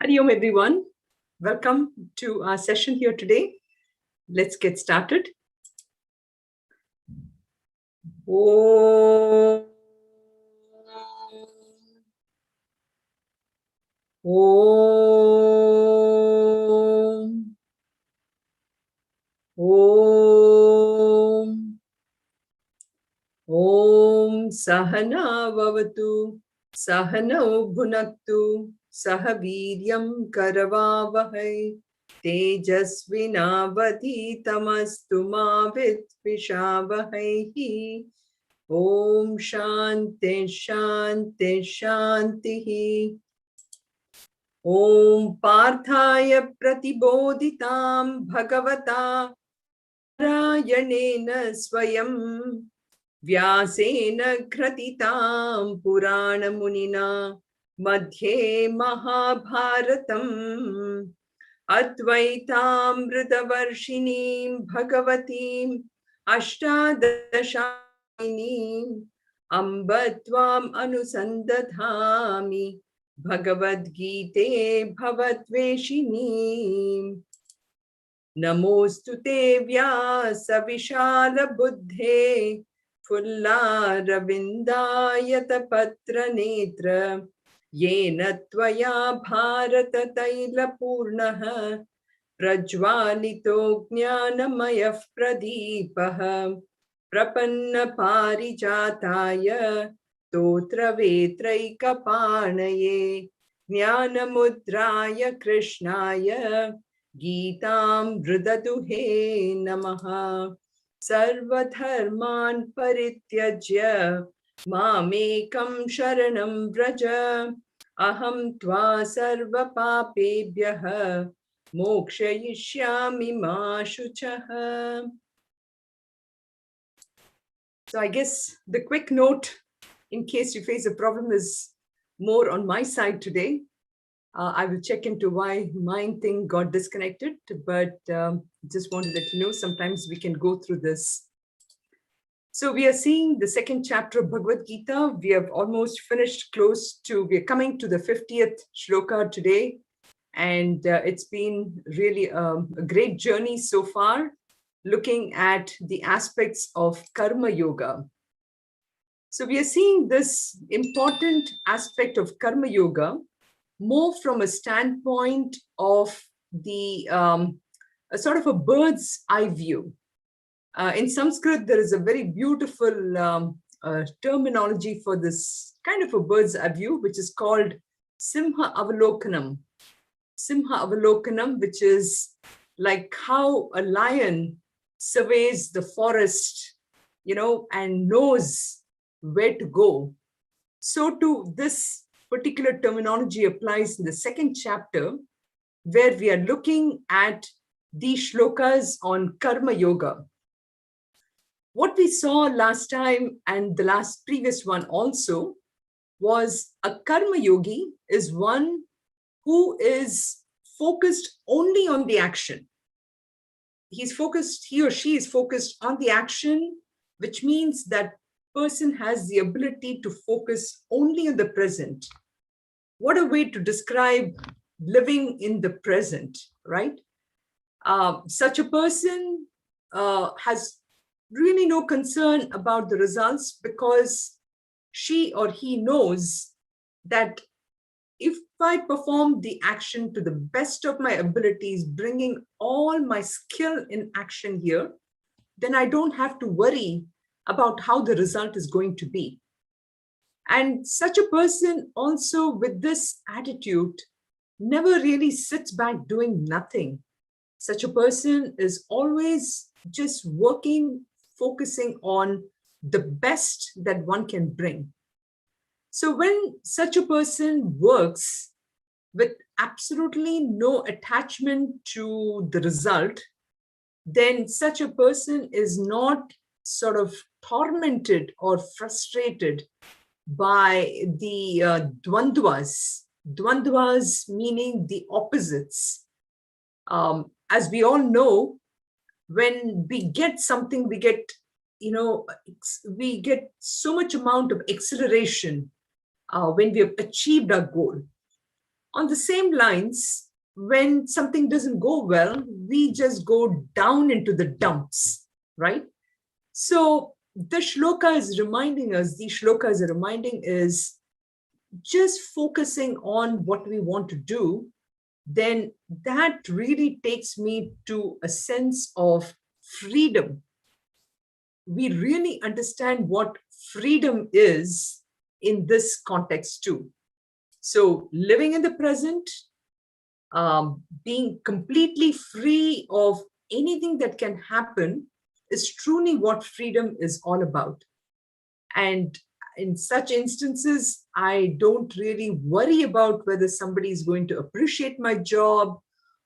Hari Om everyone. Welcome to our session here today. Let's get started. Om. Om. Om. Om Sahana Vavatu Sahano Bhunaktu Sahaviryam Karavavahai Tejasvinavadhitamastu ma Vidvishavahai. Om Shanti Shanti Shanti. Om Parthaya Pratibodhitam Bhagavata Rayanena Swayam Vyasena Kratitam Purana Munina Madhye Mahabharatam Advaitam Vritavarshinim Bhagavatim Ashtadashayinim Ambatvam Anusandathami Bhagavad Gita Bhavatveshinim Namostute Vyasa Vishala Buddhe Fulla Ravindayata Patra Netra Yena Tvaya Bharata Taila Purnaha Prajwalito Jnanamayah Pradipaha Prapanna Parijataya Totra Vetraika Panaye Jnanamudraya Krishnaya Geetam Vridatuhe Namaha Sarvadharman Parityajya Mamekam Sharanam Vraja Aham Tva Sarva Papebhyaha Mokshayishyami Ma Shuchaha. So I guess the quick note, in case you face a problem, is more on my side today. I will check into why mine thing got disconnected, but just want to let you know, sometimes we can go through this. So we are seeing the second chapter of Bhagavad Gita. We have almost finished we are coming to the 50th shloka today. And it's been really a great journey so far, looking at the aspects of karma yoga. So we are seeing this important aspect of karma yoga more from a standpoint of the a sort of a bird's eye view. In Sanskrit, there is a very beautiful terminology for this kind of a bird's eye view, which is called Simha Avalokanam. Simha Avalokanam, which is like how a lion surveys the forest, and knows where to go. So too, this particular terminology applies in the second chapter, where we are looking at these shlokas on karma yoga. What we saw last time and the previous one also was a karma yogi is one who is focused only on the action. He or she is focused on the action, which means that person has the ability to focus only on the present. What a way to describe living in the present, right? Such a person has really no concern about the results, because she or he knows that if I perform the action to the best of my abilities, bringing all my skill in action here, then I don't have to worry about how the result is going to be. And such a person also with this attitude never really sits back doing nothing. Such a person is always just working, focusing on the best that one can bring. So when such a person works with absolutely no attachment to the result, then such a person is not sort of tormented or frustrated by the dvandvas. Dvandvas meaning the opposites. As we all know, when we get something, we get so much amount of acceleration when we have achieved our goal. On the same lines, when something doesn't go well, we just go down into the dumps, right? So the shloka is reminding us, these shlokas are reminding is just focusing on what we want to do, then that really takes me to a sense of freedom. We really understand what freedom is in this context too. So living in the present, being completely free of anything that can happen is truly what freedom is all about. And in such instances, I don't really worry about whether somebody is going to appreciate my job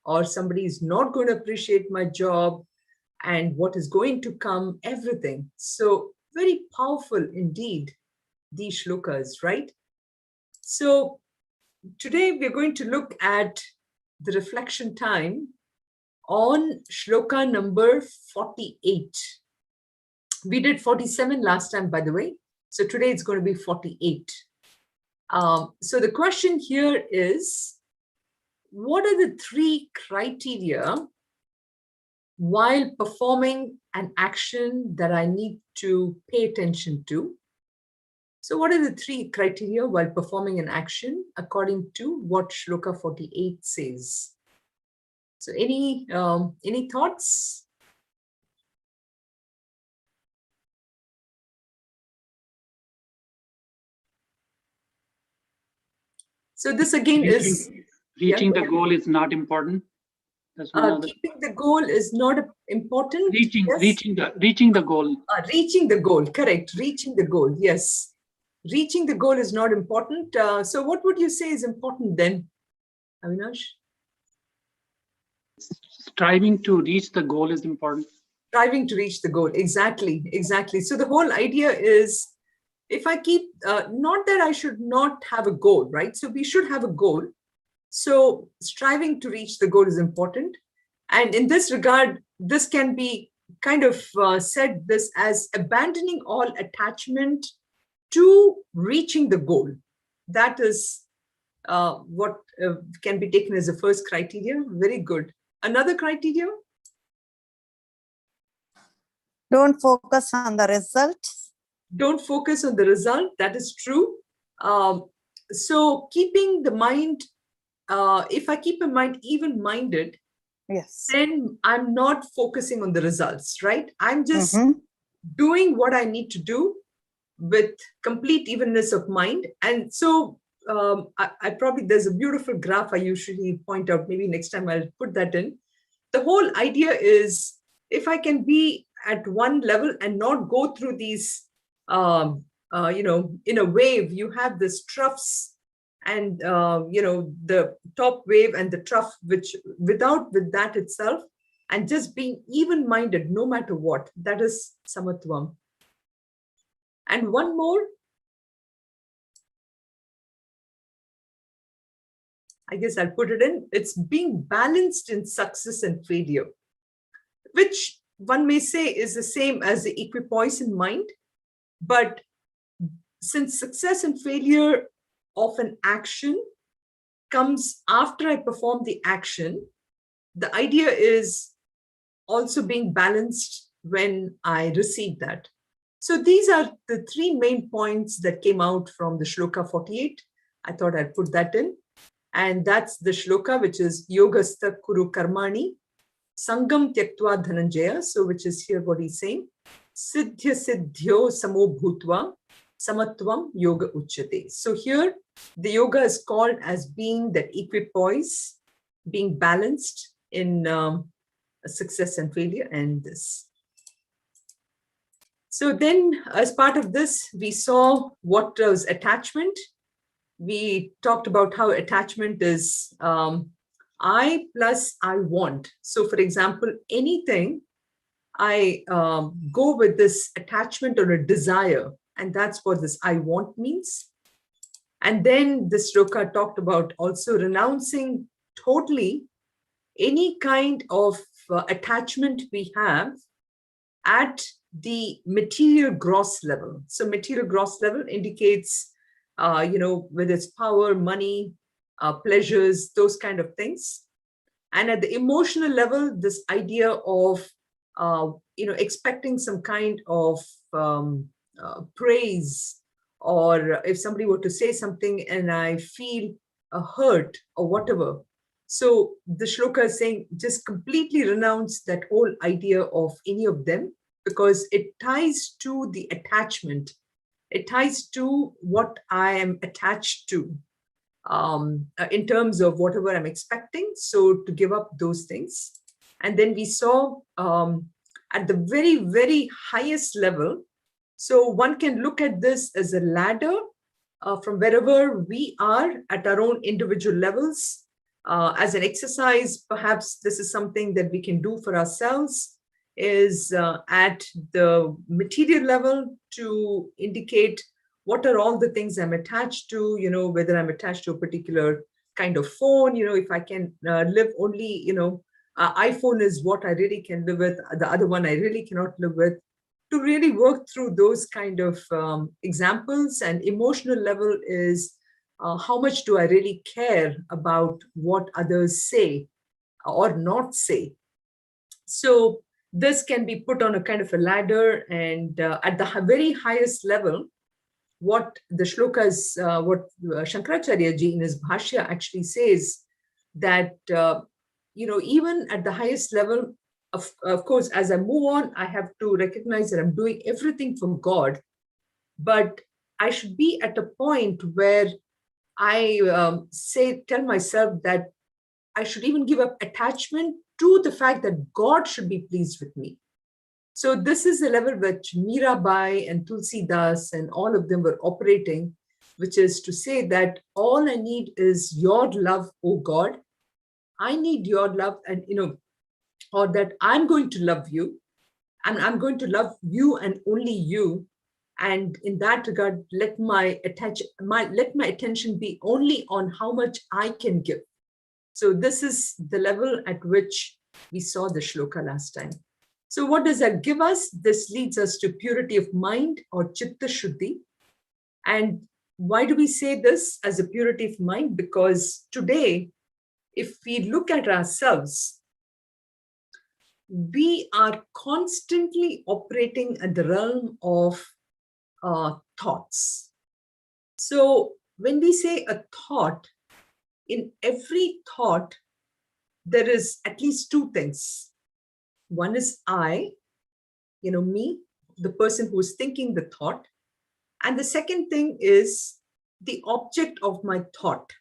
or somebody is not going to appreciate my job and what is going to come, everything. So very powerful indeed, these shlokas, right? So today we're going to look at the reflection time on shloka number 48. We did 47 last time, by the way. So today it's going to be 48. So the question here is, what are the three criteria while performing an action that I need to pay attention to? So what are the three criteria while performing an action according to what shloka 48 says? So any thoughts? So this again is reaching the goal is not important. That's one of the keeping the goal is not important. Reaching the goal. Reaching the goal, correct. Reaching the goal, yes. Reaching the goal is not important. So what would you say is important then, Avinash? Striving to reach the goal is important. Striving to reach the goal, exactly, exactly. So the whole idea is, if I keep, not that I should not have a goal, right? So we should have a goal. So striving to reach the goal is important. And in this regard, this can be kind of said this as abandoning all attachment to reaching the goal. That is what can be taken as the first criteria. Very good. Another criteria? Don't focus on the result. Don't focus on the result. That is true. So keeping the mind, if I keep my mind even-minded, yes, then I'm not focusing on the results, right? I'm just doing what I need to do with complete evenness of mind. And so I probably, there's a beautiful graph I usually point out. Maybe next time I'll put that in. The whole idea is, if I can be at one level and not go through these, in a wave, you have this troughs and, the top wave and the trough, which with that itself, and just being even-minded no matter what, that is samatvam. And one more, I guess I'll put it in, it's being balanced in success and failure, which one may say is the same as the equipoise in mind. But since success and failure of an action comes after I perform the action, the idea is also being balanced when I receive that. So these are the three main points that came out from the shloka 48. I thought I'd put that in. And that's the shloka, which is Yogastha Kuru Karmani, Sangam Tyaktva Dhananjaya. So which is here what he's saying. Siddhya Siddhyo Samo Bhutva Samatvam Yoga Uchyate. So here the yoga is called as being that equipoise, being balanced in success and failure, and this. So then as part of this, we saw what was attachment. We talked about how attachment is I plus I want. So for example, anything, I go with this attachment or a desire, and that's what this I want means. And then the shloka talked about also renouncing totally any kind of attachment we have at the material gross level. So material gross level indicates, whether it's power, money, pleasures, those kind of things. And at the emotional level, this idea of expecting some kind of praise, or if somebody were to say something and I feel a hurt or whatever. So the shloka is saying, just completely renounce that whole idea of any of them, because it ties to the attachment. It ties to what I am attached to in terms of whatever I'm expecting. So to give up those things. And then we saw at the very, very highest level. So one can look at this as a ladder from wherever we are at our own individual levels. As an exercise, perhaps this is something that we can do for ourselves, is at the material level to indicate what are all the things I'm attached to, whether I'm attached to a particular kind of phone, if I can live only, iPhone is what I really can live with, the other one I really cannot live with, to really work through those kind of examples. And emotional level is how much do I really care about what others say or not say. So this can be put on a kind of a ladder, and at the very highest level, what the shlokas, what Shankaracharya ji in his Bhashya actually says, that, even at the highest level, of course, as I move on, I have to recognize that I'm doing everything for God, but I should be at a point where I tell myself that I should even give up attachment to the fact that God should be pleased with me. So this is the level which Mirabai and Tulsi Das and all of them were operating, which is to say that all I need is your love, oh God. I need your love, and or that I'm going to love you, and I'm going to love you and only you. And in that regard, let my attention be only on how much I can give. So this is the level at which we saw the shloka last time. So what does that give us? This leads us to purity of mind, or chitta shuddhi. And why do we say this as a purity of mind? Because today, if we look at ourselves, we are constantly operating at the realm of thoughts. So when we say a thought, in every thought, there is at least two things. One is I, me, the person who is thinking the thought. And the second thing is the object of my thought.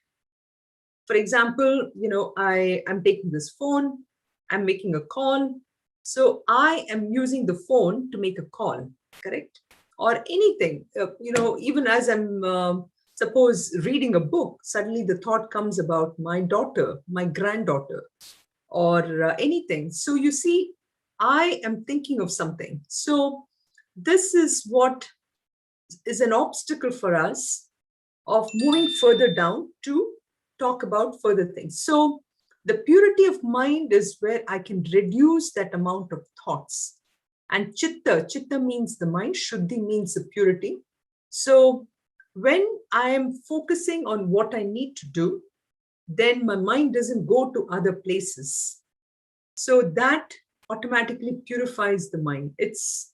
For example, I am taking this phone, I'm making a call. So I am using the phone to make a call, correct? Or anything, even as I'm, suppose, reading a book, suddenly the thought comes about my daughter, my granddaughter, or anything. So you see, I am thinking of something. So this is what is an obstacle for us of moving further down to talk about further things. So the purity of mind is where I can reduce that amount of thoughts. And chitta means the mind, shuddhi means the purity. So when I am focusing on what I need to do, then my mind doesn't go to other places. So that automatically purifies the mind. It's,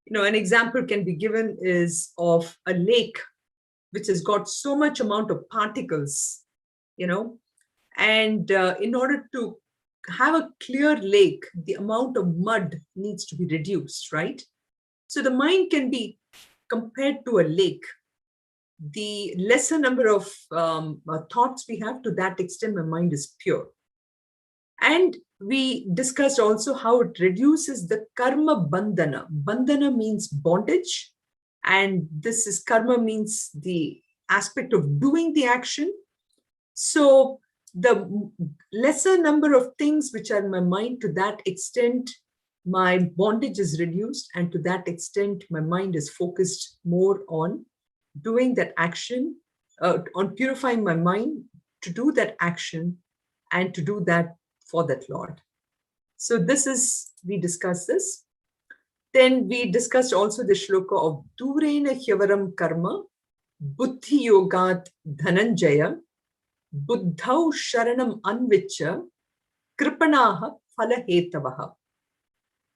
an example can be given is of a lake, which has got so much amount of particles, and in order to have a clear lake, the amount of mud needs to be reduced, right? So the mind can be compared to a lake. The lesser number of thoughts we have, to that extent, my mind is pure. And we discussed also how it reduces the karma bandhana. Bandhana means bondage. And this is karma means the aspect of doing the action. So the lesser number of things which are in my mind, to that extent, my bondage is reduced. And to that extent, my mind is focused more on doing that action, on purifying my mind to do that action and to do that for that Lord. So this is, we discussed this. Then we discussed also the shloka of Durena Hyavaram Karma, Buddhi Yogat Dhananjaya. buddhau sharanam anvicha kripanaha phalahetavaha.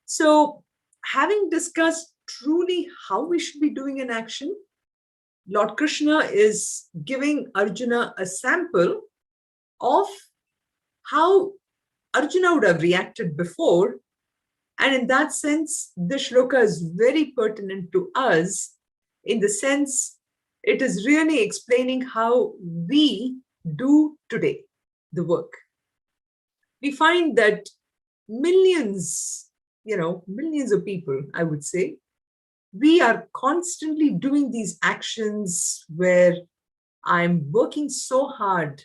So, having discussed truly how we should be doing an action, Lord Krishna is giving Arjuna a sample of how Arjuna would have reacted before. And in that sense, this shloka is very pertinent to us in the sense it is really explaining how we do today the work. We find that millions, millions of people, I would say, we are constantly doing these actions where I'm working so hard.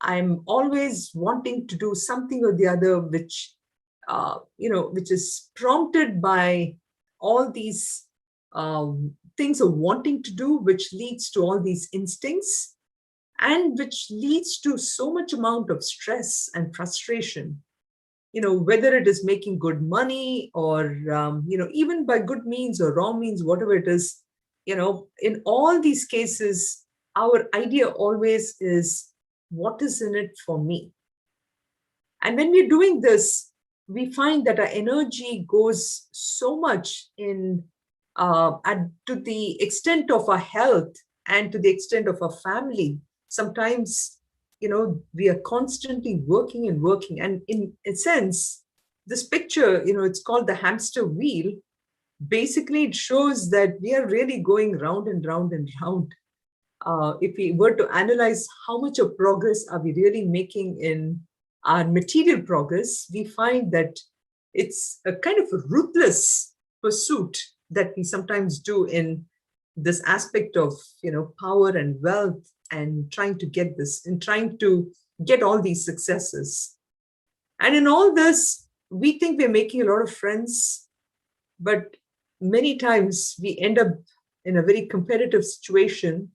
I'm always wanting to do something or the other, which is prompted by all these things of wanting to do, which leads to all these instincts and which leads to so much amount of stress and frustration. Whether it is making good money or, even by good means or wrong means, whatever it is, in all these cases, our idea always is, what is in it for me? And when we're doing this, we find that our energy goes so much to the extent of our health and to the extent of our family. Sometimes, we are constantly working and working. And in a sense, this picture, it's called the hamster wheel. Basically, it shows that we are really going round and round and round. If we were to analyze how much of progress are we really making in our material progress, we find that it's a kind of a ruthless pursuit that we sometimes do in this aspect of, power and wealth and trying to get this and trying to get all these successes. And in all this, we think we're making a lot of friends, but many times we end up in a very competitive situation,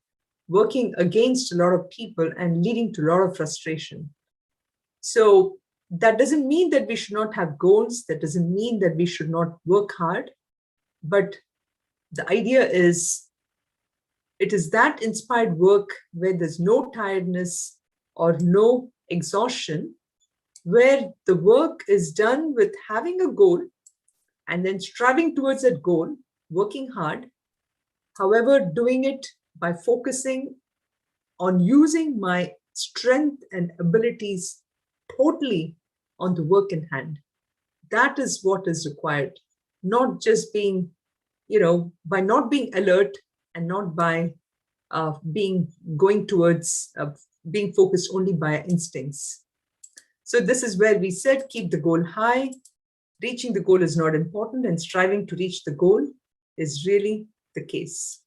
working against a lot of people and leading to a lot of frustration. So that doesn't mean that we should not have goals. That doesn't mean that we should not work hard. But the idea is, it is that inspired work where there's no tiredness or no exhaustion, where the work is done with having a goal and then striving towards that goal, working hard, however, doing it by focusing on using my strength and abilities totally on the work in hand. That is what is required, not just being, by not being alert and not by going towards being focused only by instincts. So this is where we said, keep the goal high. Reaching the goal is not important, and striving to reach the goal is really the case.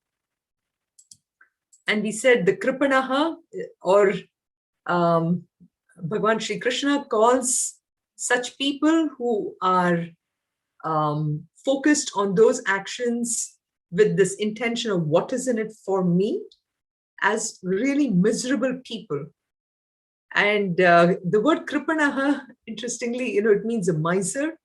And we said the Kripanaha, or Bhagavan Sri Krishna calls such people who are focused on those actions with this intention of what is in it for me, as really miserable people. And the word Kripanaha, interestingly, it means a miser.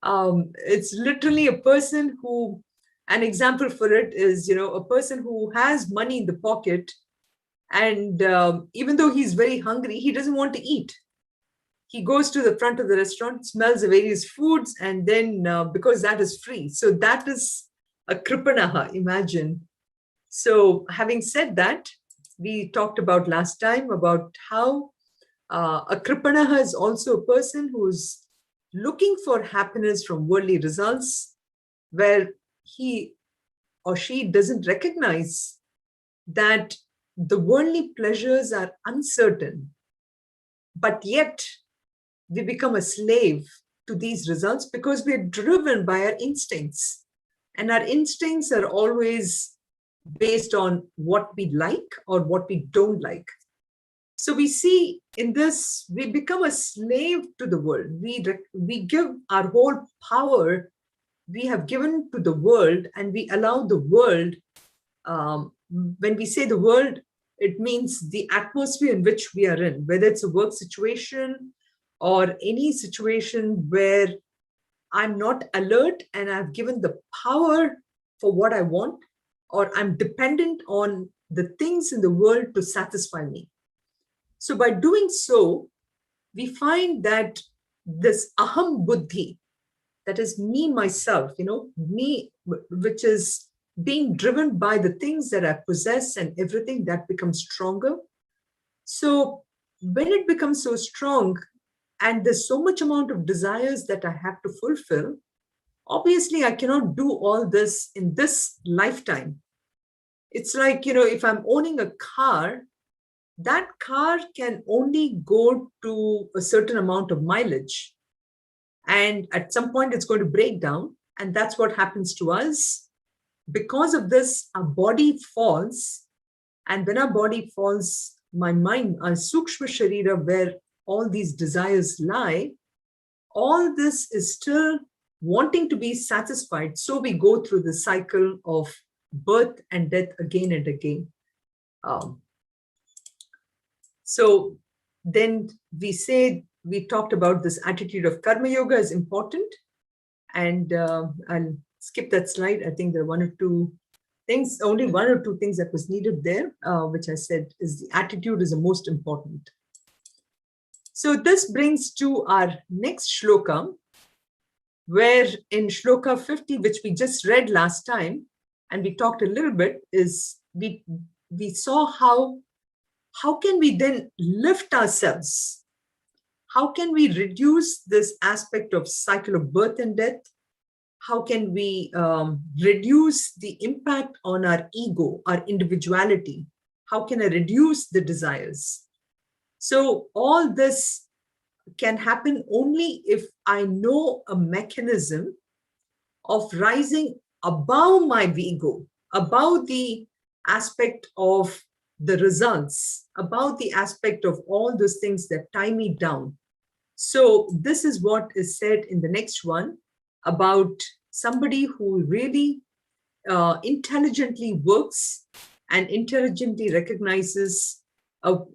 It's literally a person who, an example for it is, a person who has money in the pocket, and even though he's very hungry, he doesn't want to eat. He goes to the front of the restaurant, smells the various foods, and then because that is free. So that is a Kripanaha, imagine. So having said that, we talked about last time about how a Kripanaha is also a person who's looking for happiness from worldly results, where he or she doesn't recognize that the worldly pleasures are uncertain, but yet we become a slave to these results because we're driven by our instincts. And our instincts are always based on what we like or what we don't like. So we see in this, we become a slave to the world. We give our whole power, we have given to the world, and we allow the world, when we say the world, it means the atmosphere in which we are in, whether it's a work situation or any situation where I'm not alert and I've given the power for what I want, or I'm dependent on the things in the world to satisfy me. So by doing so, we find that this aham buddhi, that is me, myself, me, which is being driven by the things that I possess and everything, that becomes stronger. So when it becomes so strong and there's so much amount of desires that I have to fulfill, obviously I cannot do all this in this lifetime. It's like, if I'm owning a car, that car can only go to a certain amount of mileage. And at some point it's going to break down. And that's what happens to us. Because of this, our body falls. And when our body falls, my mind, our sukshma sharira, where all these desires lie, all this is still wanting to be satisfied. So we go through the cycle of birth and death again and again. So then we talked about this attitude of karma yoga is important. And I'll skip that slide. I think there are one or two things that was needed there, which I said is the attitude is the most important. So this brings to our next shloka, where in shloka 50, which we just read last time, and we talked a little bit, is we saw how can we then lift ourselves? How can we reduce this aspect of cycle of birth and death? How can we reduce the impact on our ego, our individuality? How can I reduce the desires? So all this can happen only if I know a mechanism of rising above my ego, above the aspect of the results, about the aspect of all those things that tie me down. So this is what is said in the next one about somebody who really intelligently works and intelligently recognizes of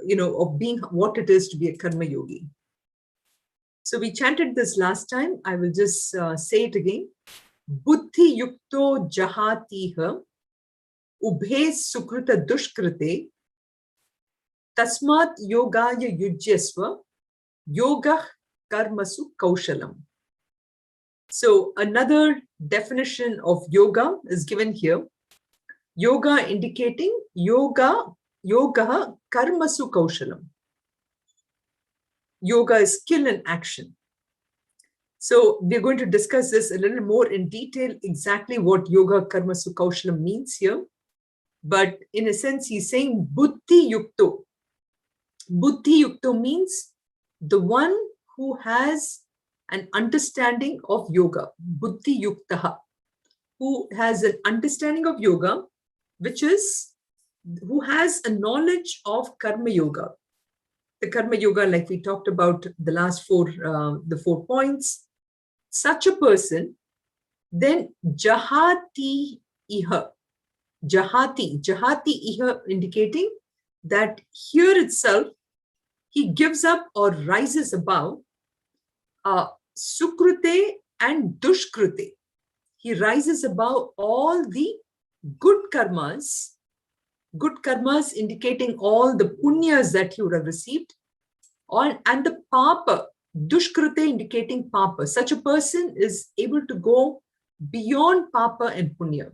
being what it is to be a karma yogi. So we chanted this last time. I will just say it again. Buddhi yukto jahatiha ubhe sukruta dushkrite tasmat yogaya yujyasva yoga karmasu kaushalam. So another definition of yoga is given here. Yoga indicating yoga karmasu kaushalam. Yoga is skill and action. So we're going to discuss this a little more in detail, exactly what yoga karmasu kaushalam means here. But in a sense, he's saying buddhi yukto. Buddhi yukto means the one who has an understanding of yoga, buddhi yuktaha, who has an understanding of yoga, who has a knowledge of karma yoga. The karma yoga, like we talked about the last the 4 points, such a person, then jahati iha, jahati iha, indicating that here itself, he gives up or rises above sukrute and dushkrute. He rises above all the good karmas indicating all the punyas that he would have received, and the papa, dushkrute indicating papa. Such a person is able to go beyond papa and punya.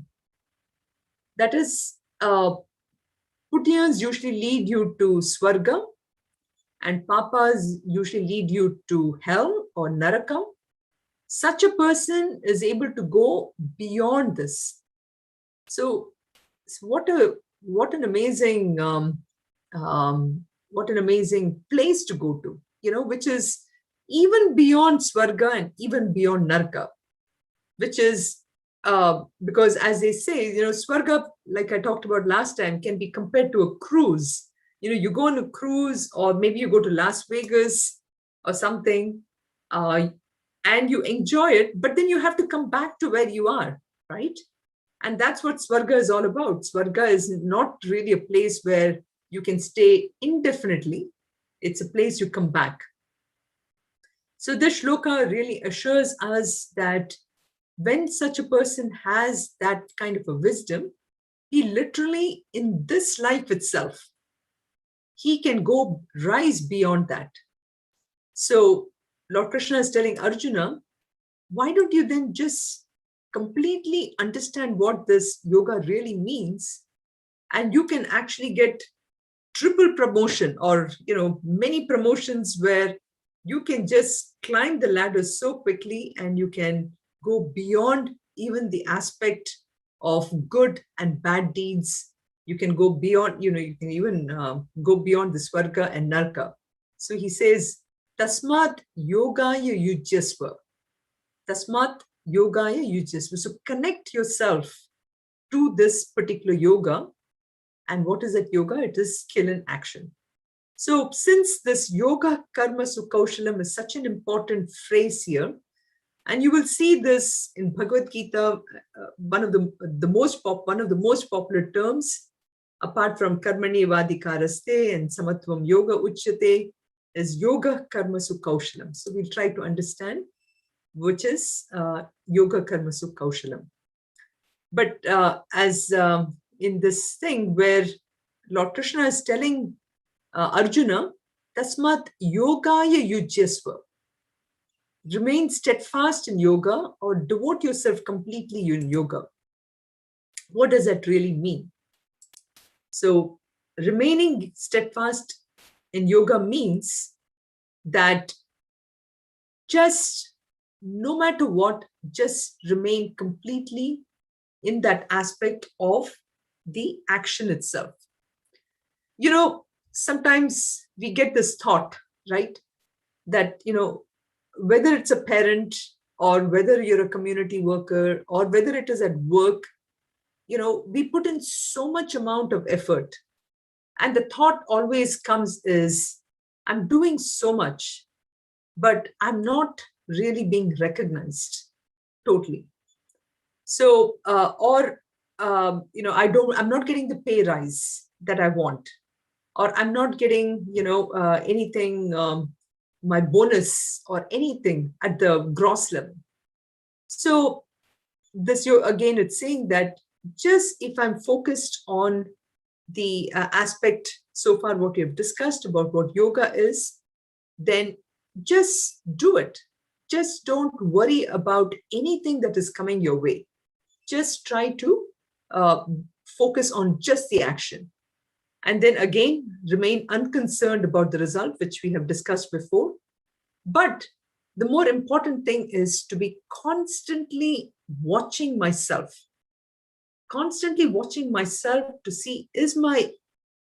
That is, punyas usually lead you to swarga, and papas usually lead you to hell or naraka. Such a person is able to go beyond this. So what an amazing place to go to, which is even beyond swarga and even beyond naraka, which is because, as they say, swarga, like I talked about last time, can be compared to a cruise. You go on a cruise, or maybe you go to Las Vegas or something, and you enjoy it, but then you have to come back to where you are, right? And that's what Swarga is all about. Swarga is not really a place where you can stay indefinitely. It's a place you come back. So this shloka really assures us that when such a person has that kind of a wisdom, he literally, in this life itself, he can rise beyond that. So Lord Krishna is telling Arjuna, why don't you then just completely understand what this yoga really means, and you can actually get triple promotion, or many promotions, where you can just climb the ladder so quickly, and you can go beyond even the aspect of good and bad deeds. You can go beyond, you can even go beyond the Swarga and Narka. So he says, Tasmat Yogaya Yujyasva. Tasmat Yogaya Yujyasva. So connect yourself to this particular yoga. And what is that yoga? It is skill in action. So since this yoga karma sukaushalam is such an important phrase here, and you will see this in Bhagavad Gita, one of the most popular terms, apart from karmani vadikaraste and samatvam yoga uchyate, is yoga karma sukaushalam. So we'll try to understand which is yoga karma sukaushalam. But as in this thing where Lord Krishna is telling Arjuna, Tasmat Yogaya Yujyasva. Remain steadfast in yoga, or devote yourself completely in yoga. What does that really mean? So remaining steadfast in yoga means that just no matter what, just remain completely in that aspect of the action itself. Sometimes we get this thought, right? That, whether it's a parent, or whether you're a community worker, or whether it is at work, we put in so much amount of effort. And the thought always comes is, I'm doing so much, but I'm not really being recognized totally. So, I'm not getting the pay rise that I want, or I'm not getting, anything, my bonus or anything at the gross level. So this, again, it's saying that just if I'm focused on the aspect so far, what we have discussed about what yoga is, then just do it. Just don't worry about anything that is coming your way. Just try to focus on just the action. And then again, remain unconcerned about the result, which we have discussed before. But the more important thing is to be constantly watching myself to see, is my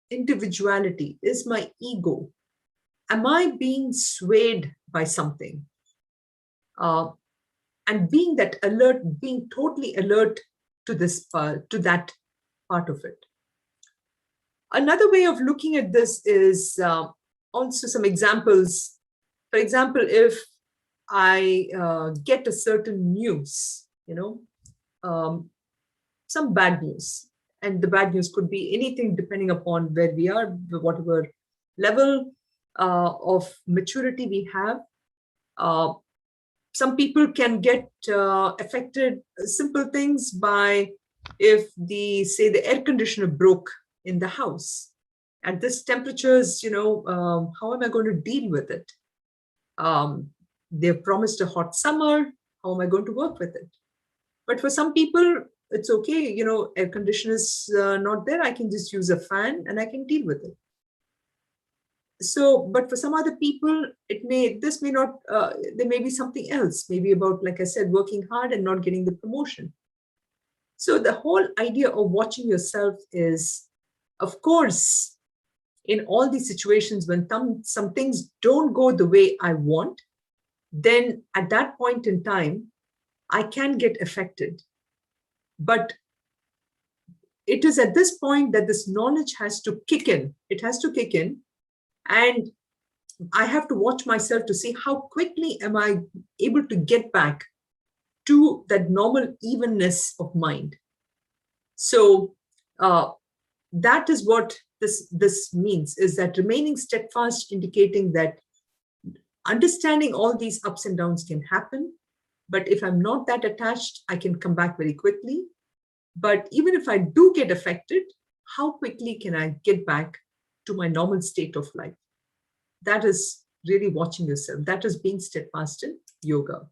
individuality, is my ego, am I being swayed by something? And being that alert, being totally alert to that part of it. Another way of looking at this is also some examples. For example, if I get a certain news, some bad news, and the bad news could be anything depending upon where we are, whatever level of maturity we have. Some people can get affected, simple things, by if the air conditioner broke in the house. At this temperatures, how am I going to deal with it? They've promised a hot summer. How am I going to work with it? But for some people, it's okay. Air conditioner is not there. I can just use a fan and I can deal with it. So, but for some other people, there may be something else, maybe about, like I said, working hard and not getting the promotion. So the whole idea of watching yourself is, of course, in all these situations, when some things don't go the way I want, then at that point in time, I can get affected. But it is at this point that this knowledge has to kick in. It has to kick in. And I have to watch myself to see how quickly am I able to get back to that normal evenness of mind. So that is what this means, is that remaining steadfast, indicating that understanding all these ups and downs can happen. But if I'm not that attached, I can come back very quickly. But even if I do get affected, how quickly can I get back to my normal state of life. That is really watching yourself. That is being steadfast in yoga.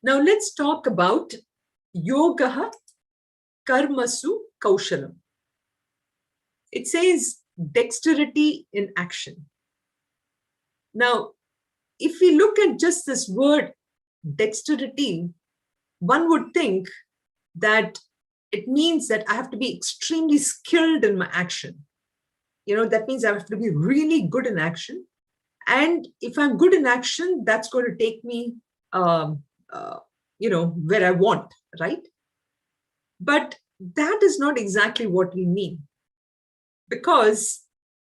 Now let's talk about yoga karmasu kaushalam. It says dexterity in action. Now, if we look at just this word dexterity, one would think that it means that I have to be extremely skilled in my action. That means I have to be really good in action. And if I'm good in action, that's going to take me, where I want, right? But that is not exactly what we mean. Because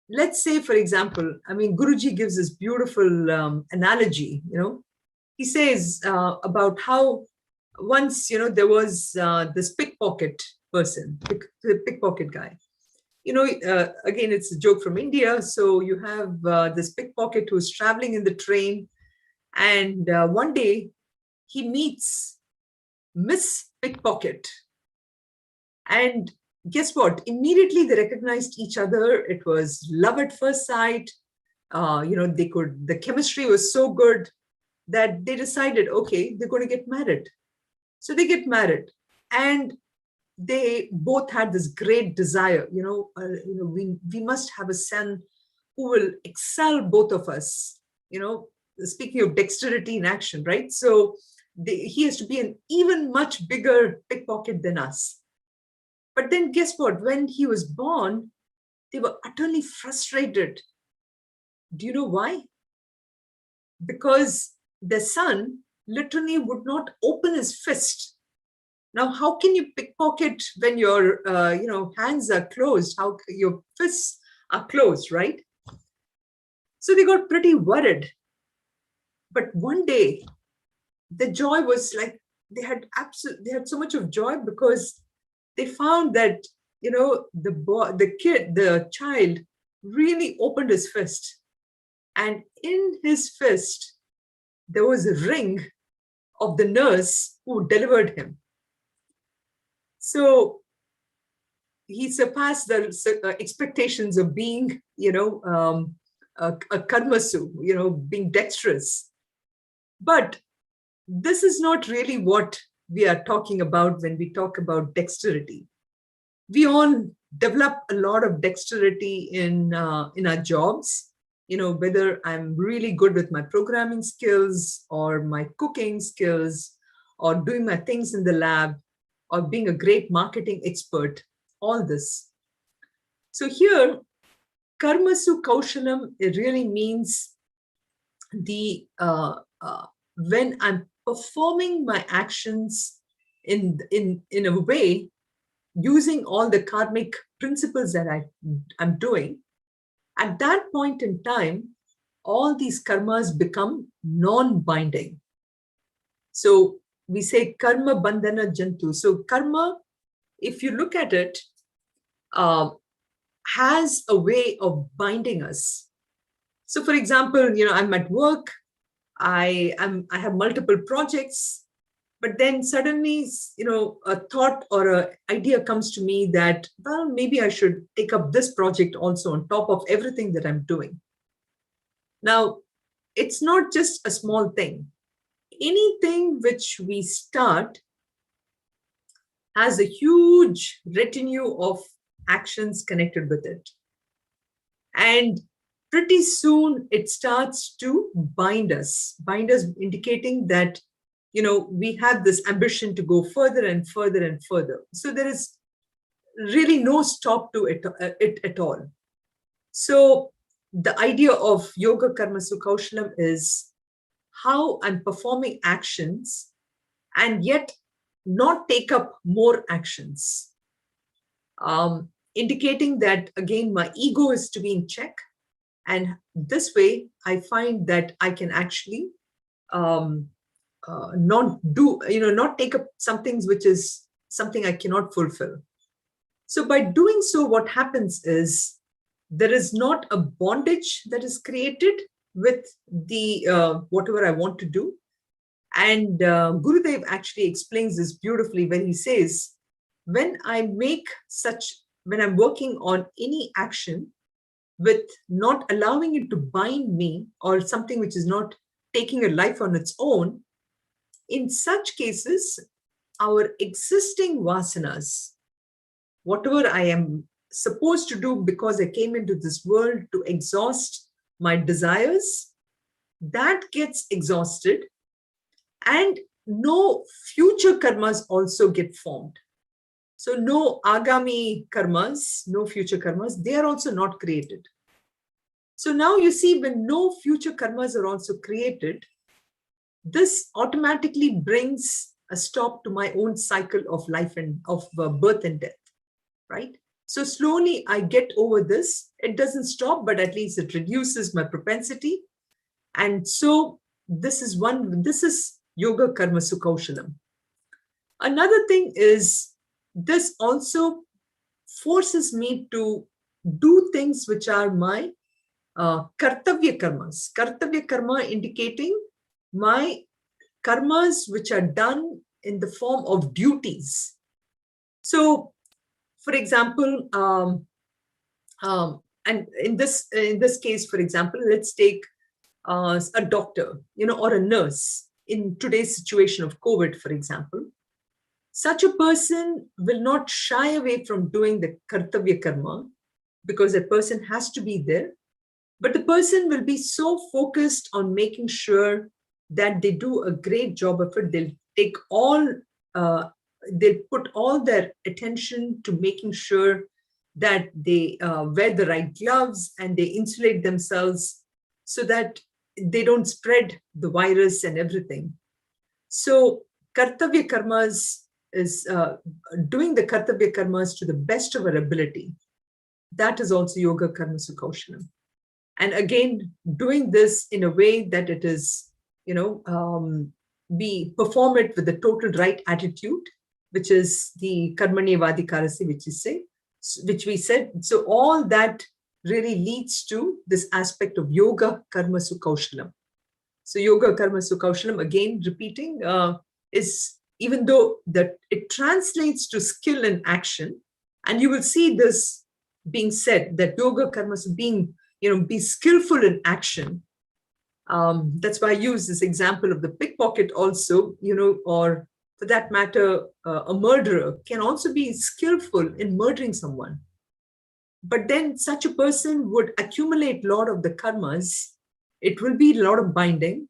let's say, for example, Guruji gives this beautiful analogy, he says about how once, there was this pickpocket person, pickpocket guy. Again, it's a joke from India. So you have this pickpocket who's traveling in the train. And one day he meets Miss Pickpocket. And guess what? Immediately they recognized each other. It was love at first sight. The chemistry was so good that they decided, okay, they're going to get married. So they get married. And they both had this great desire, we must have a son who will excel both of us, speaking of dexterity in action, right? So he has to be an even much bigger pickpocket than us. But then guess what? When he was born, they were utterly frustrated. Do you know why? Because the son literally would not open his fist. Now, how can you pickpocket when your hands are closed? How your fists are closed, right? So they got pretty worried. But one day, the joy was like they had so much of joy because they found that the child really opened his fist, and in his fist there was a ring of the nurse who delivered him. So he surpassed the expectations of being, a karmasu, being dexterous. But this is not really what we are talking about when we talk about dexterity. We all develop a lot of dexterity in our jobs, whether I'm really good with my programming skills or my cooking skills or doing my things in the lab or being a great marketing expert, all this. So here, karmasu kaushalam, it really means when I'm performing my actions in a way, using all the karmic principles that I'm doing, at that point in time, all these karmas become non-binding. So we say karma bandhana jantu. So karma, if you look at it, has a way of binding us. So for example, I'm at work, I have multiple projects, but then suddenly, a thought or an idea comes to me that, well, maybe I should take up this project also on top of everything that I'm doing. Now, it's not just a small thing. Anything which we start has a huge retinue of actions connected with it. And pretty soon it starts to bind us, indicating that, we have this ambition to go further and further and further. So there is really no stop to it at all. So the idea of yoga karmasu kaushalam is how I'm performing actions and yet not take up more actions. Indicating that, again, my ego is to be in check. And this way, I find that I can actually not take up some things which is something I cannot fulfill. So by doing so, what happens is there is not a bondage that is created with the whatever I want to do. And Gurudev actually explains this beautifully when he says, when when I'm working on any action with not allowing it to bind me or something which is not taking a life on its own, in such cases, our existing vasanas, whatever I am supposed to do because I came into this world to exhaust my desires, that gets exhausted, and no future karmas also get formed. So no agami karmas, no future karmas, they are also not created. So now you see, when no future karmas are also created, this automatically brings a stop to my own cycle of life and of birth and death, right? So slowly I get over this. It doesn't stop, but at least it reduces my propensity. And so this is yoga karma sukaushalam. Another thing is, this also forces me to do things which are my kartavya karmas. Kartavya karma indicating my karmas which are done in the form of duties. So, for example, and in this case, for example, let's take a doctor, or a nurse in today's situation of COVID, for example. Such a person will not shy away from doing the kartavya karma because a person has to be there. But the person will be so focused on making sure that they do a great job of it. They'll put all their attention to making sure that they wear the right gloves and they insulate themselves so that they don't spread the virus and everything. So kartavya karmas is doing the kartavya karmas to the best of our ability. That is also yoga karma sukaushalam. And again, doing this in a way that it is, we perform it with the total right attitude, which is the karmanyevadikarasi, which we said. So all that really leads to this aspect of yoga karma sukaushalam. So yoga karma sukaushalam, again repeating, is, even though that it translates to skill and action, and you will see this being said, that yoga karma being, be skillful in action. That's why I use this example of the pickpocket also, or for that matter, a murderer can also be skillful in murdering someone. But then such a person would accumulate a lot of the karmas. It will be a lot of binding.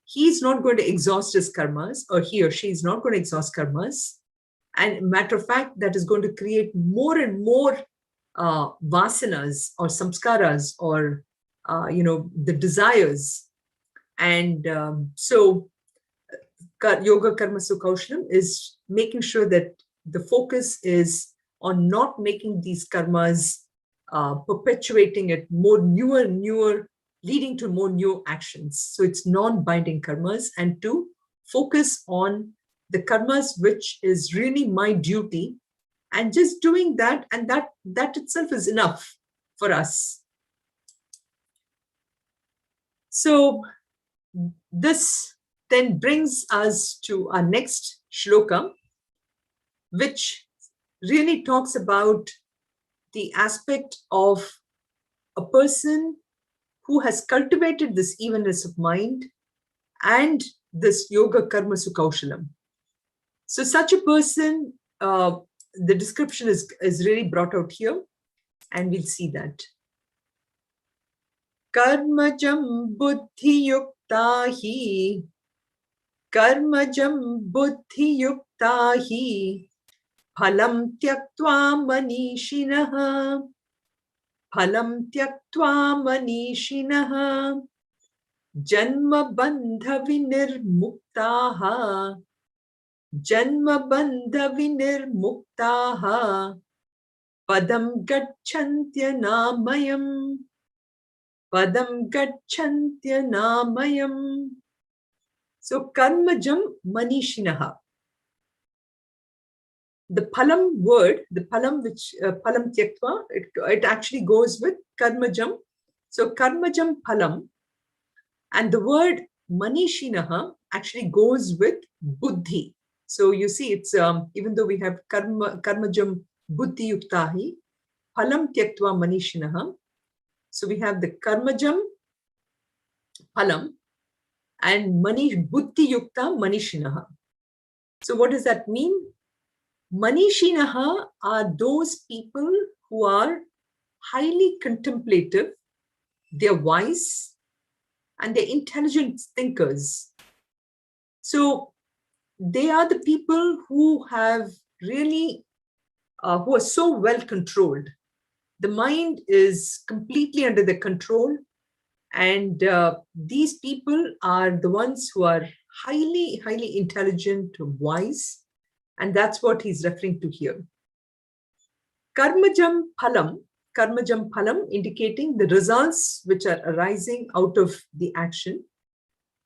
He's not going to exhaust his karmas, or he or she is not going to exhaust karmas. And matter of fact, that is going to create more and more vasanas or samskaras or, the desires. And so yoga karma sukaushalam is making sure that the focus is on not making these karmas, perpetuating it more newer, leading to more new actions. So it's non-binding karmas, and to focus on the karmas which is really my duty, and just doing that, and that itself is enough for us. So this then brings us to our next shloka, which really talks about the aspect of a person who has cultivated this evenness of mind and this yoga karma sukaushalam. So such a person, the description is really brought out here, and we'll see that. Karmajam buddhi yuktahi, karmajam buddhi yuktahi, phalam tyaktva manishinaha, phalam tyaktva manishinaha, janma bandha vinirmuktaha, janma bandha vinirmuktaha, padam gacchantya namayam, padam gacchantya namayam. So karmajam manishinaha. The phalam word, the phalam which phalam tyaktva, it actually goes with karmajam. So karmajam phalam, and the word manishinaha actually goes with buddhi. So you see, it's even though we have karmajam buddhi yuktahi, phalam tyaktva manishinaha. So we have the karmajam phalam and buddhi yukta manishinaha. So what does that mean? Manishinaha are those people who are highly contemplative, they're wise, and they're intelligent thinkers. So they are the people who have really, who are so well controlled. The mind is completely under their control. And these people are the ones who are highly, highly intelligent, wise. And that's what he's referring to here. Karmajam phalam indicating the results which are arising out of the action.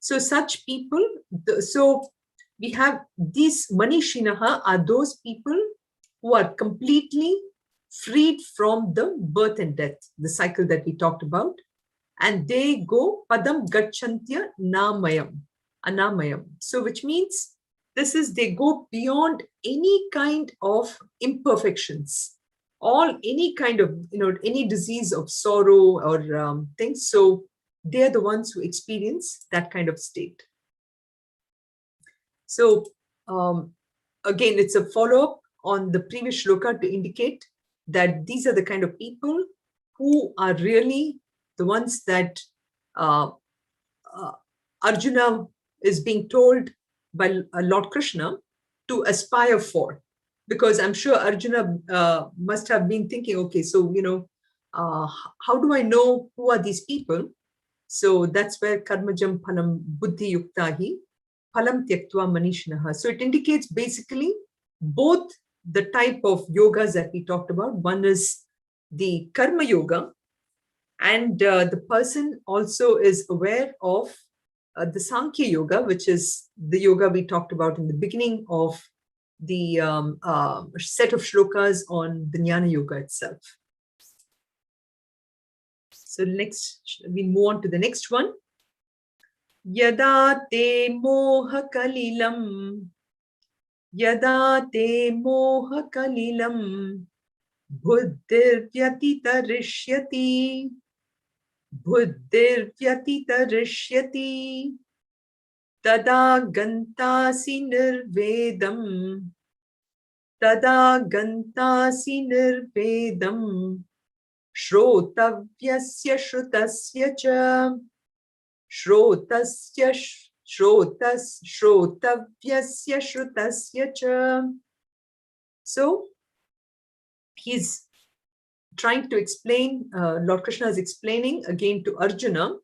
So such people, so we have these manishinaha are those people who are completely freed from the birth and death, the cycle that we talked about. And they go padam gachantya anamayam. So which means this is, they go beyond any kind of imperfections, any kind of, any disease of sorrow or things. So they're the ones who experience that kind of state. So again, it's a follow-up on the previous shloka to indicate that these are the kind of people who are really the ones that Arjuna is being told by Lord Krishna to aspire for. Because I'm sure Arjuna must have been thinking, okay, so, how do I know who are these people? So that's where karmajam phalam buddhi yuktahi phalam tyaktva manishinaha. So it indicates basically both the type of yogas that we talked about. One is the karma yoga, and the person also is aware of the Sankhya yoga, which is the yoga we talked about in the beginning of the set of shlokas on the Jnana yoga itself. So next, we move on to the next one. Yada te moha kalilam, yada te moha kalilam, buddhir vyatita rishyati, buddhir vyatita rishyati, tada gantasi nirvedam, tada gantasi nirvedam, shrotavyasya shrutasya cha, shrotavyasya shrutasya cha. So he's trying to explain, Lord Krishna is explaining again to Arjuna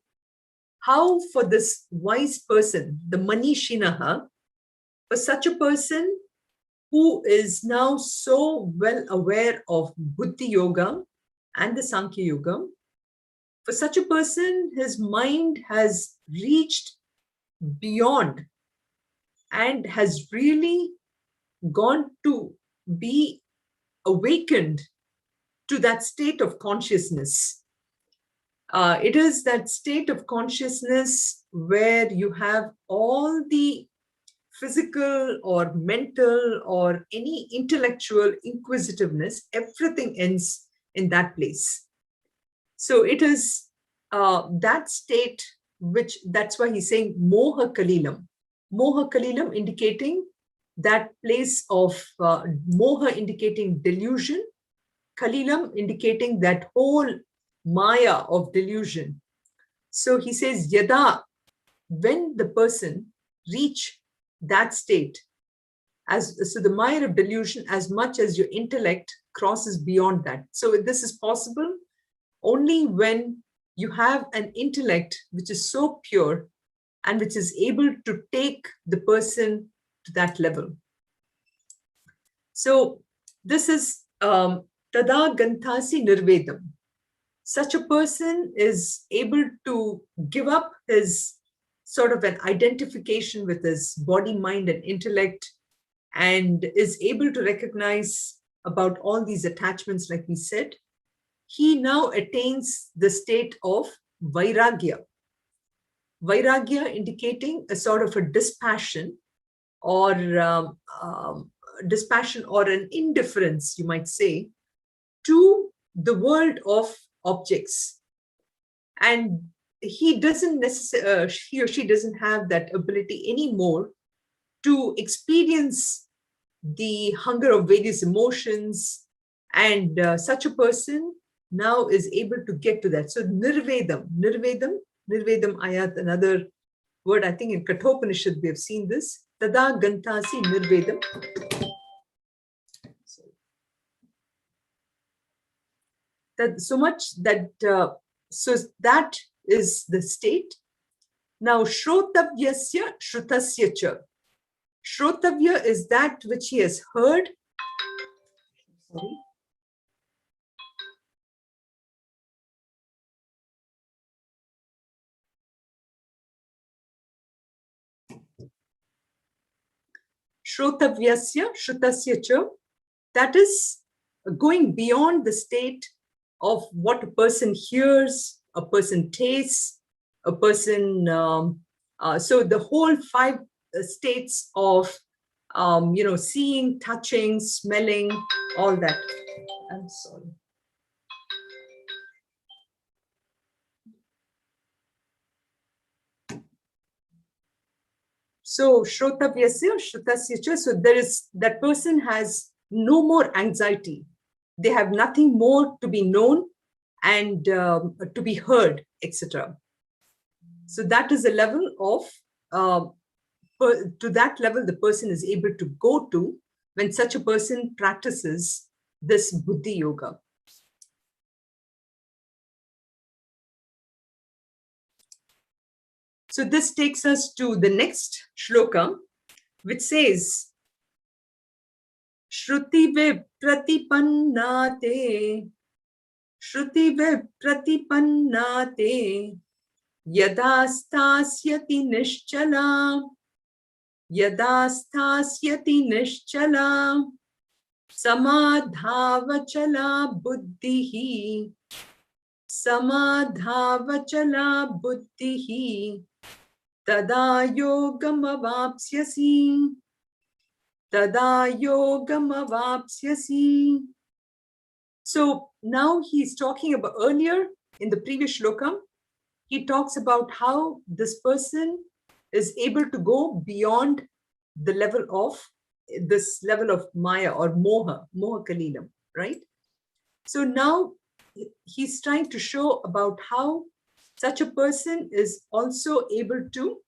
how for this wise person, the Manishinaha, for such a person who is now so well aware of Buddhi Yoga and the Sankhya Yoga, for such a person, his mind has reached beyond and has really gone to be awakened to that state of consciousness. It is that state of consciousness where you have all the physical or mental or any intellectual inquisitiveness, everything ends in that place. So it is that state which, that's why he's saying moha kalilam. Moha kalilam indicating that place of moha indicating delusion, kalilam indicating that whole maya of delusion. So he says yada, when the person reach that state, so the maya of delusion, as much as your intellect crosses beyond that. So this is possible only when you have an intellect which is so pure and which is able to take the person to that level. So this is tada gantasi nirvedam. Such a person is able to give up his sort of an identification with his body, mind, and intellect, and is able to recognize about all these attachments, like we said. He now attains the state of vairagya. Vairagya indicating a sort of a dispassion or an indifference, you might say, to the world of objects. And he doesn't necessarily, he or she doesn't have that ability anymore to experience the hunger of various emotions. And such a person now is able to get to that. So nirvedam ayat, another word, I think in Kathopanishad we have seen this. Tada gantasi nirvedam. That so much that so that is the state. Now shrotavyasya shrutasya cha. Shrotavya is that which he has heard. Sorry. Shrotavyasya shrutasya cha. That is going beyond the state of what a person hears, a person tastes, a person. So the whole 5 states of, seeing, touching, smelling, all that. I'm sorry. So shrotavyasya shrutasya cha. So there is, that person has no more anxiety. They have nothing more to be known and to be heard, etc. So that is a level of, to that level the person is able to go to when such a person practices this buddhi yoga. So this takes us to the next shloka, which says, Shruti vipratipannate, Shruti vipratipannate, yada stasyati nischala, yada stasyati nischala, samadhavachala buddhihi, samadhavachala buddhihi, tada yogam avapsyasi, tada yogam avapsyasi. So now he's talking about, earlier in the previous shloka, he talks about how this person is able to go beyond the level of this level of maya or moha kalilam, right? So now he's trying to show about how such a person is also able to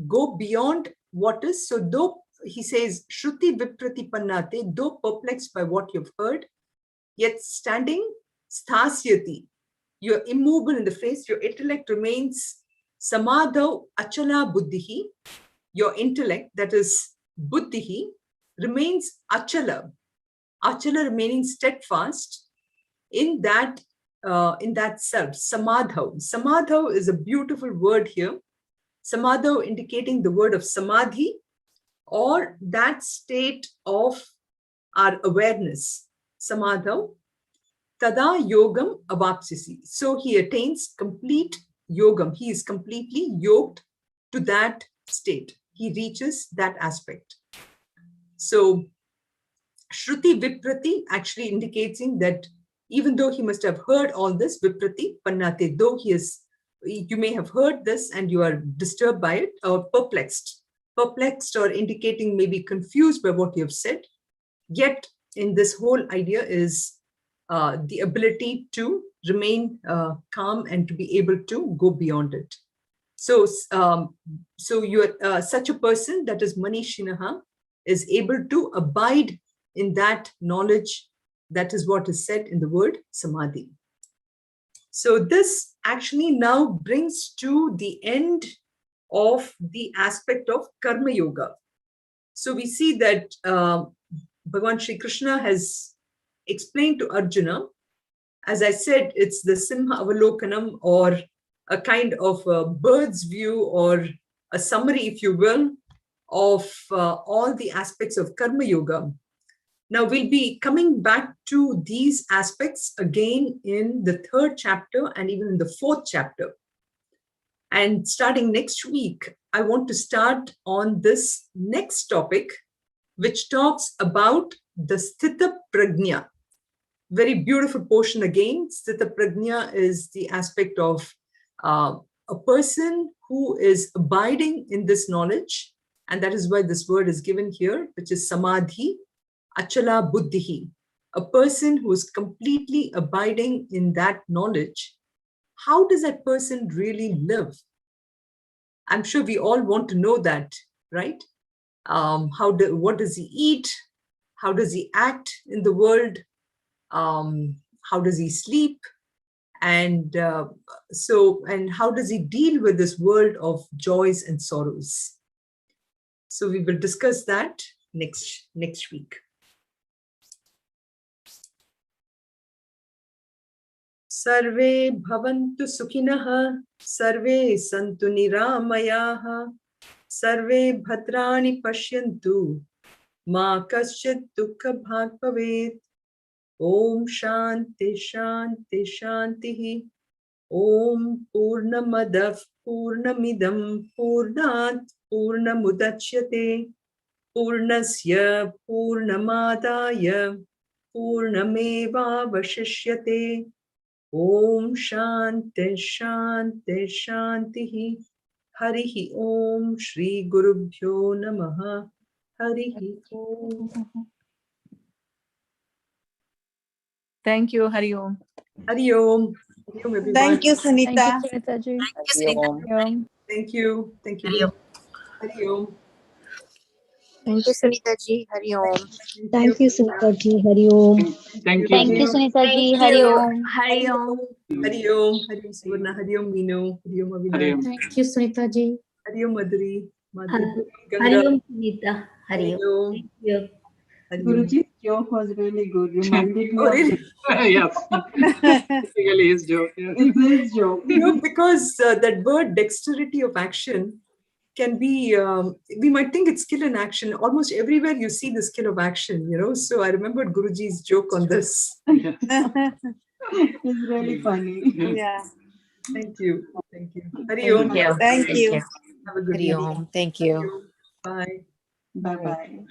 go beyond what is. So though he says, Shruti vipratipannate, though perplexed by what you've heard, yet standing, sthasyati, you're immovable in the face, your intellect remains samadhav achala buddhihi, your intellect, that is buddhihi, remains achala remaining steadfast in that self, samadhav. Samadhav is a beautiful word here. Samadhav indicating the word of samadhi, or that state of our awareness, samadhav. Tada yogam avapsisi. So he attains complete yogam. He is completely yoked to that state. He reaches that aspect. So Shruti Viprati actually indicating that even though he must have heard all this, Viprati Pannate, though you may have heard this and you are disturbed by it or perplexed or indicating maybe confused by what you have said, yet in this whole idea is the ability to remain calm and to be able to go beyond it. So, so you're such a person, that is Mani Shinaha, is able to abide in that knowledge. That is what is said in the word Samadhi. So this actually now brings to the end of the aspect of Karma Yoga. So we see that Bhagavan Shri Krishna has explained to Arjuna, as I said, it's the Simha Avalokanam, or a kind of a bird's view, or a summary, if you will, of all the aspects of Karma Yoga. Now we'll be coming back to these aspects again in the 3rd chapter and even in the 4th chapter. And starting next week, I want to start on this next topic, which talks about the Sthita Prajna. very beautiful portion again. Sthita Prajna is the aspect of a person who is abiding in this knowledge. And that is why this word is given here, which is Samadhi, Achala Buddhihi. A person who is completely abiding in that knowledge. How does that person really live? I'm sure we all want to know that, right? What does he eat? How does he act in the world? How does he sleep? And how does he deal with this world of joys and sorrows? So we will discuss that next week. Sarve bhavantu sukhinah, sarve santu niramayah, sarve bhadrani pashyantu, ma kaschit dukkha bhag bhavet. Om Shanti Shanti Shanti. Om Purnamadav Purnamidam Purnat Purnamudachyate Purnasya Purnamadaya Purnameva Vashishyate. Om Shanti Shanti Shanti. Harihi Om Shri Gurubhyo Namaha. Harihi Om. Thank you, Hari Om. Hari Om. Hari Om, everyone. Thank you, Sunita. Sunitha ji. Hari Om. Thank you. Thank you. Hari Om. Hari Om. Thank you, Sunitha ji. Hari Om. Thank you, Sunitha ji. Hari Om. Thank you. Thank you, Sunitha ji. Hari Om. Hari Om. Hari Om. Hari Om Suvarna. Hari Om Meenu. Hari Om Avinash. Hari Om. Thank you, Sunitha ji. Hari Om Madhuri. Madhuri. Hari Ganga. Om, Sunita. Hari Om. Thank you. Hari Om. Guruji's joke was really good. Reminded me Oh, of really? Yes. Basically his joke. Yes. it's his joke. You know, because that word dexterity of action can be, we might think it's skill in action. Almost everywhere you see the skill of action, you know. So I remembered Guruji's joke on this. It's really funny. Yeah. Thank you. Thank you. Hari Om. Thank you. Thank you. Have a good Hari evening. Om. Thank you. Bye. Bye-bye.